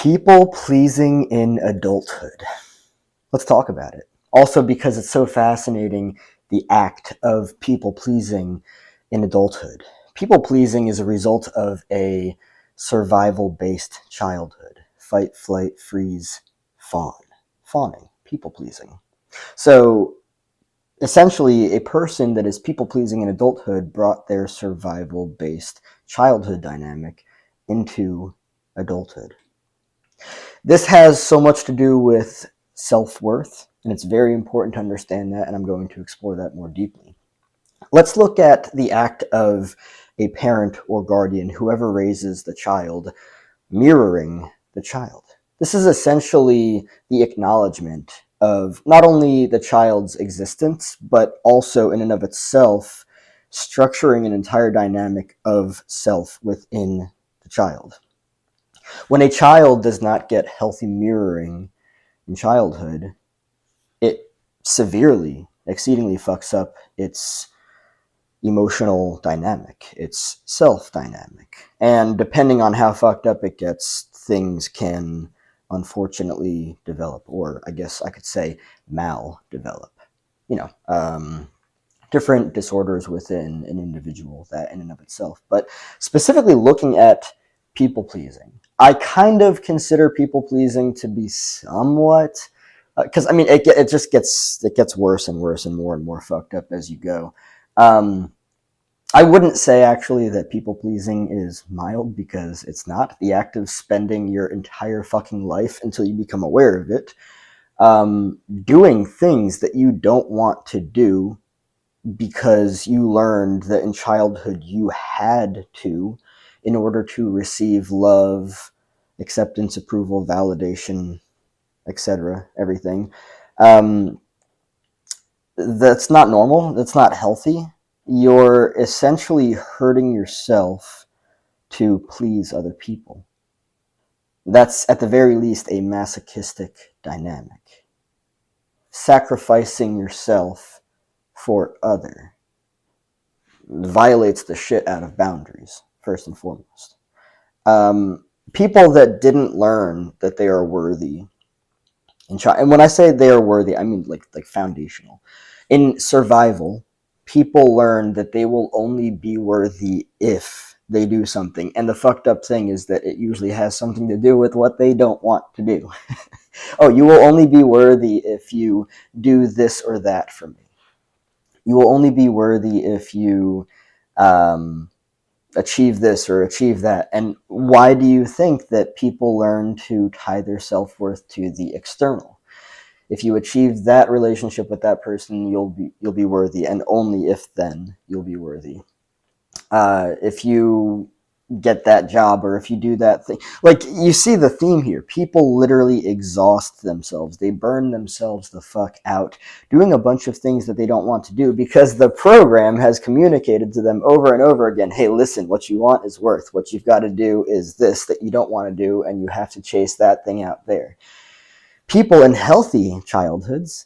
People pleasing in adulthood. Let's talk about it. Also, because it's so fascinating, the act of people pleasing in adulthood. People pleasing is a result of a survival based childhood. Fight, flight, freeze, fawn. Fawning. People pleasing. So, essentially, a person that is people pleasing in adulthood brought their survival based childhood dynamic into adulthood. This has so much to do with self-worth, and it's very important to understand that, and I'm going to explore that more deeply. Let's look at the act of a parent or guardian, whoever raises the child, mirroring the child. This is essentially the acknowledgement of not only the child's existence, but also in and of itself, structuring an entire dynamic of self within the child. When a child does not get healthy mirroring in childhood, it severely, exceedingly fucks up its emotional dynamic, its self dynamic. And depending on how fucked up it gets, things can unfortunately develop, or I guess I could say mal-develop. Different disorders within an individual, that in and of itself. But specifically looking at people pleasing, I kind of consider people pleasing to be somewhat, because it just gets worse and worse and more fucked up as you go. I wouldn't say actually that people pleasing is mild, because it's not. The act of spending your entire fucking life until you become aware of it, doing things that you don't want to do because you learned that in childhood you had to, in order to receive love, acceptance, approval, validation, etc., everything. That's not normal. That's not healthy. You're essentially hurting yourself to please other people. That's at the very least a masochistic dynamic. Sacrificing yourself for other violates the shit out of boundaries, first and foremost. People that didn't learn that they are worthy, and when I say they are worthy, I mean like foundational. In survival, people learn that they will only be worthy if they do something. And the fucked up thing is that it usually has something to do with what they don't want to do. Oh, you will only be worthy if you do this or that for me. You will only be worthy if you achieve this or achieve that. And why do you think that people learn to tie their self-worth to the external? If you achieve that relationship with that person, you'll be worthy, and only if then you'll be worthy. If you get that job, or if you do that thing, like, you see the theme here. People literally exhaust themselves. They burn themselves the fuck out doing a bunch of things that they don't want to do, because the program has communicated to them over and over again, hey, listen, what you want is worth. What you've got to do is this that you don't want to do, and you have to chase that thing out there. People in healthy childhoods,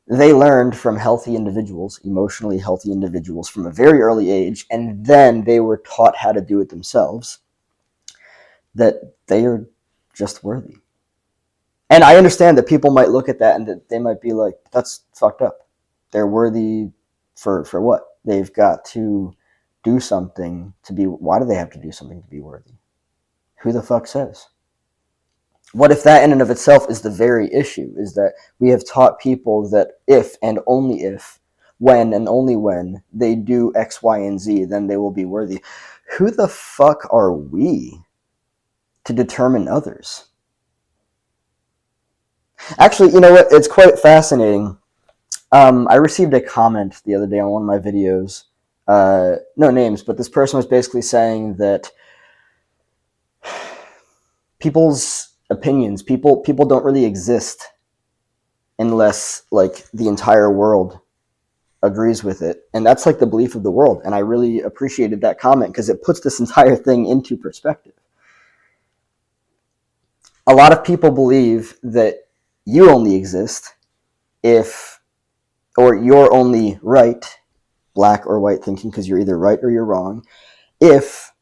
they learned from healthy individuals, emotionally healthy individuals, from a very early age, and then they were taught how to do it themselves, that they are just worthy. And I understand that people might look at that and that they might be like, that's fucked up. They're worthy for what? They've got to do something to be... Why do they have to do something to be worthy? Who the fuck says? What if that in and of itself is the very issue, is that we have taught people that if and only if, when and only when they do X, Y, and Z, then they will be worthy. Who the fuck are we to determine others? Actually, you know what? It's quite fascinating. I received a comment the other day on one of my videos. No names, but this person was basically saying that people's opinions, people don't really exist unless like the entire world agrees with it. And that's like the belief of the world. And I really appreciated that comment, because it puts this entire thing into perspective. A lot of people believe that you only exist if, or you're only right, black or white thinking, because you're either right or you're wrong, if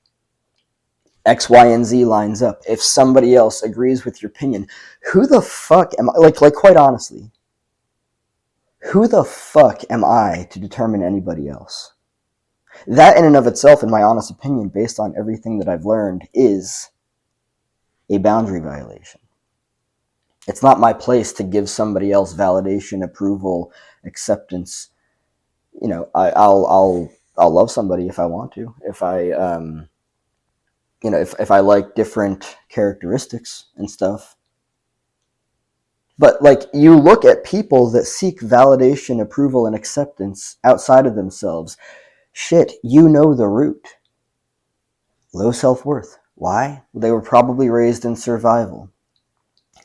X, Y, and Z lines up. If somebody else agrees with your opinion, who the fuck am I? Like quite honestly, who the fuck am I to determine anybody else? That in and of itself, in my honest opinion, based on everything that I've learned, is a boundary violation. It's not my place to give somebody else validation, approval, acceptance. You know, I'll love somebody if I want to. If I if I like different characteristics and stuff. But like, you look at people that seek validation, approval, and acceptance outside of themselves. Shit, you know the root. Low self-worth. Why? They were probably raised in survival.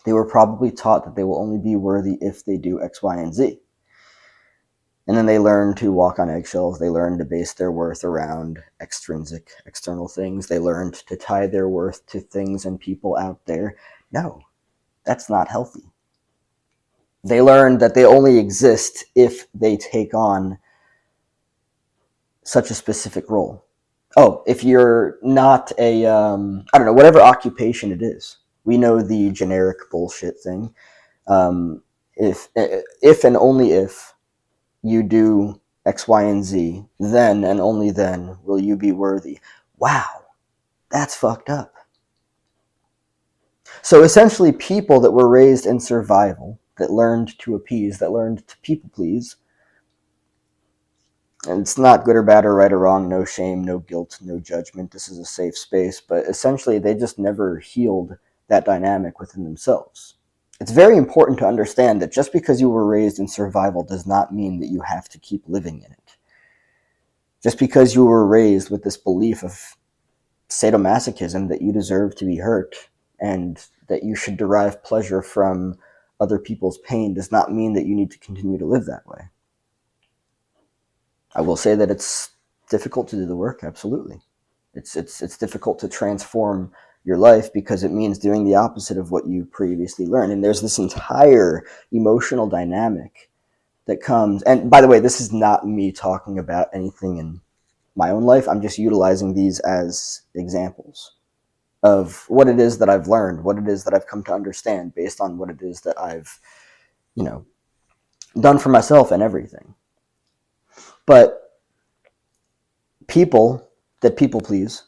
They were probably taught that they will only be worthy if they do X, Y, and Z. And then they learn to walk on eggshells. They learn to base their worth around extrinsic, external things. They learned to tie their worth to things and people out there. No, that's not healthy. They learn that they only exist if they take on such a specific role. Oh, if you're not I don't know, whatever occupation it is. We know the generic bullshit thing. If and only if you do X, Y, and Z, then and only then will you be worthy. Wow, that's fucked up. So essentially, people that were raised in survival, that learned to appease, that learned to people please, and it's not good or bad or right or wrong, no shame, no guilt, no judgment, this is a safe space, but essentially they just never healed that dynamic within themselves. It's very important to understand that just because you were raised in survival does not mean that you have to keep living in it. Just because you were raised with this belief of sadomasochism, that you deserve to be hurt and that you should derive pleasure from other people's pain, does not mean that you need to continue to live that way. I will say that it's difficult to do the work, absolutely. It's difficult to transform your life because it means doing the opposite of what you previously learned. And there's this entire emotional dynamic that comes. And by the way, this is not me talking about anything in my own life. I'm just utilizing these as examples of what it is that I've learned, what it is that I've come to understand based on what it is that I've, done for myself and everything. But people that people please,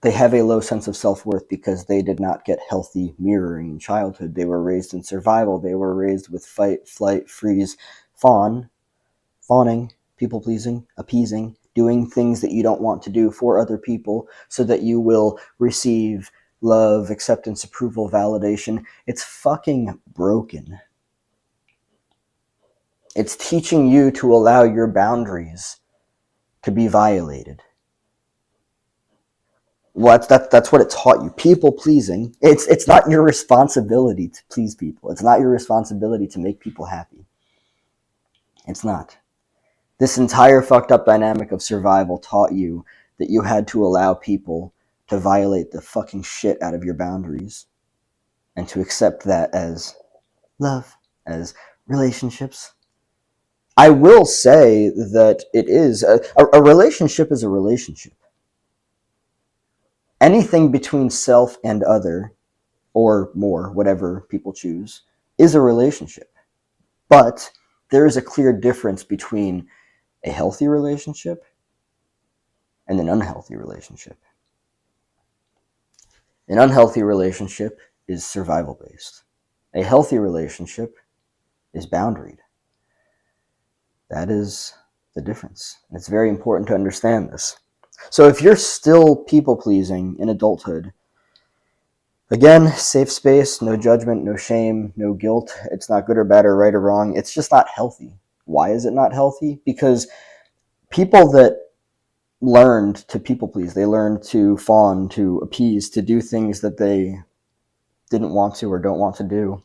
they have a low sense of self-worth because they did not get healthy mirroring in childhood. They were raised in survival. They were raised with fight, flight, freeze, fawning, people-pleasing, appeasing, doing things that you don't want to do for other people so that you will receive love, acceptance, approval, validation. It's fucking broken. It's teaching you to allow your boundaries to be violated. Well, that's what it taught you. People pleasing. It's not your responsibility to please people. It's not your responsibility to make people happy. It's not. This entire fucked up dynamic of survival taught you that you had to allow people to violate the fucking shit out of your boundaries and to accept that as love, as relationships. I will say that it is a relationship is a relationship. Anything between self and other, or more, whatever people choose, is a relationship. But there is a clear difference between a healthy relationship and an unhealthy relationship. An unhealthy relationship is survival based. A healthy relationship is boundaried. That is the difference. And it's very important to understand this. So if you're still people pleasing in adulthood, again, safe space, no judgment, no shame, no guilt. It's not good or bad or right or wrong. It's just not healthy. Why is it not healthy? Because people that learned to people please, they learned to fawn, to appease, to do things that they didn't want to or don't want to do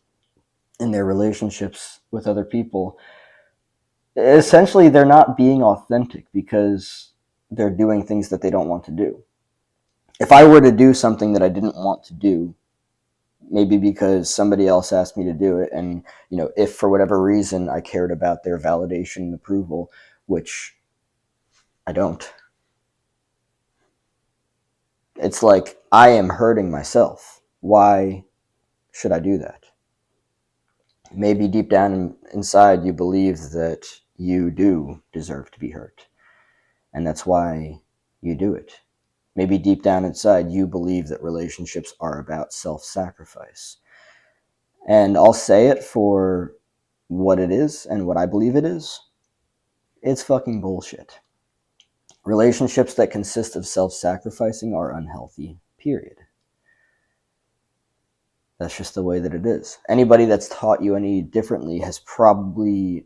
in their relationships with other people. Essentially, they're not being authentic because they're doing things that they don't want to do. If I were to do something that I didn't want to do, maybe because somebody else asked me to do it, and if for whatever reason I cared about their validation and approval, which I don't, it's like I am hurting myself. Why should I do that? Maybe deep down inside you believe that you do deserve to be hurt, and that's why you do it. Maybe deep down inside you believe that relationships are about self-sacrifice. And I'll say it for what it is and what I believe it is. It's fucking bullshit. Relationships that consist of self-sacrificing are unhealthy, period. That's just the way that it is. Anybody that's taught you any differently has probably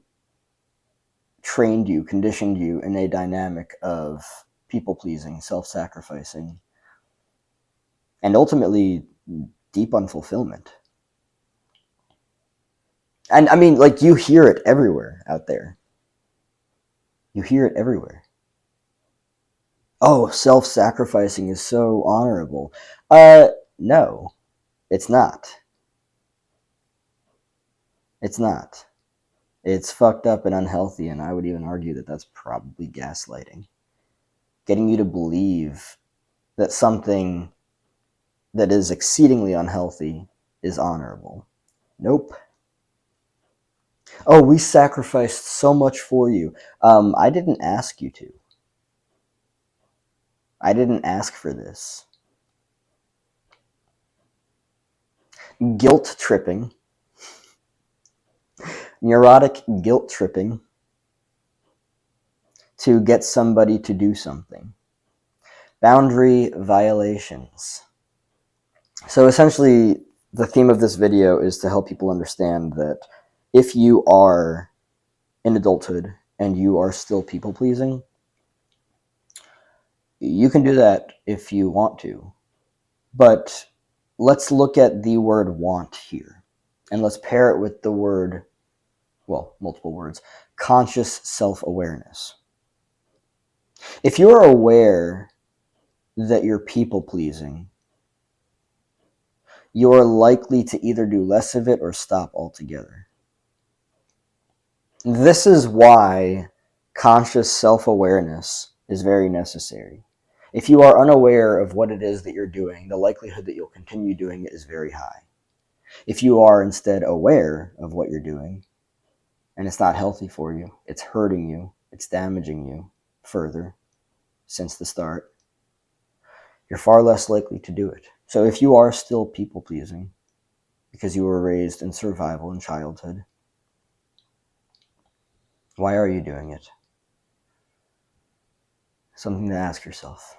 trained you, conditioned you in a dynamic of people-pleasing, self-sacrificing, and ultimately deep unfulfillment. And I mean, like, you hear it everywhere out there. You hear it everywhere. Oh, self-sacrificing is so honorable. No, it's not. It's not. It's fucked up and unhealthy, and I would even argue that that's probably gaslighting. Getting you to believe that something that is exceedingly unhealthy is honorable. Nope. Oh, we sacrificed so much for you. I didn't ask you to. I didn't ask for this. Guilt tripping. Neurotic guilt tripping to get somebody to do something. Boundary violations. So essentially, the theme of this video is to help people understand that if you are in adulthood and you are still people-pleasing, you can do that if you want to. But let's look at the word want here, and let's pair it with the word, well, multiple words, conscious self-awareness. If you're aware that you're people-pleasing, you're likely to either do less of it or stop altogether. This is why conscious self-awareness is very necessary. If you are unaware of what it is that you're doing, the likelihood that you'll continue doing it is very high. If you are instead aware of what you're doing, and it's not healthy for you, it's hurting you, it's damaging you further since the start, you're far less likely to do it. So if you are still people-pleasing because you were raised in survival in childhood, why are you doing it? Something to ask yourself.